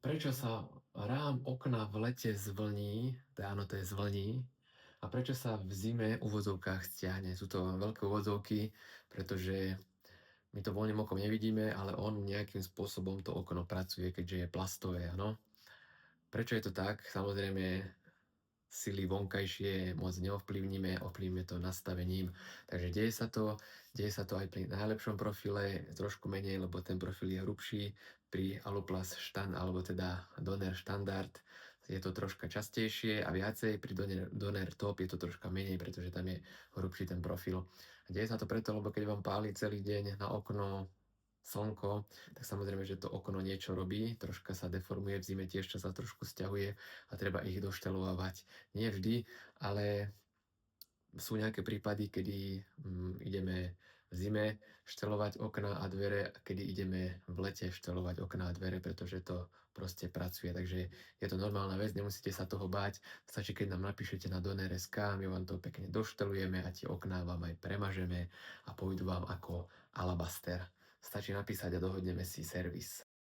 Prečo sa rám okna v lete zvlní, áno, to je zvlní, a prečo sa v zime v úvodzovkách stiahne? Sú to veľké úvodzovky, pretože my to voľným okom nevidíme, ale on nejakým spôsobom to okno pracuje, keďže je plastové, áno. Prečo je to tak? Samozrejme, sily vonkajšie moc neovplyvníme, ovplyvníme to nastavením. Takže deje sa to aj pri najlepšom profile, trošku menej, lebo ten profil je hrubší. Pri Aluplast alebo teda Donner štandard je to troška častejšie a viacej, pri Donner Top je to troška menej, pretože tam je hrubší ten profil. A deje sa to preto, lebo keď vám páli celý deň na okno slnko, tak samozrejme, že to okno niečo robí, troška sa deformuje, v zime tiež sa trošku sťahuje a treba ich doštelovávať. Nie vždy, ale sú nejaké prípady, kedy ideme v zime štelovať okná a dvere, a kedy ideme v lete štelovať okná a dvere, pretože to proste pracuje. Takže je to normálna vec, nemusíte sa toho báť. Stačí, keď nám napíšete na Donner.sk, my vám to pekne doštelujeme a tie okná vám aj premažeme a pôjdu vám ako alabaster. Stačí napísať a dohodneme si servis.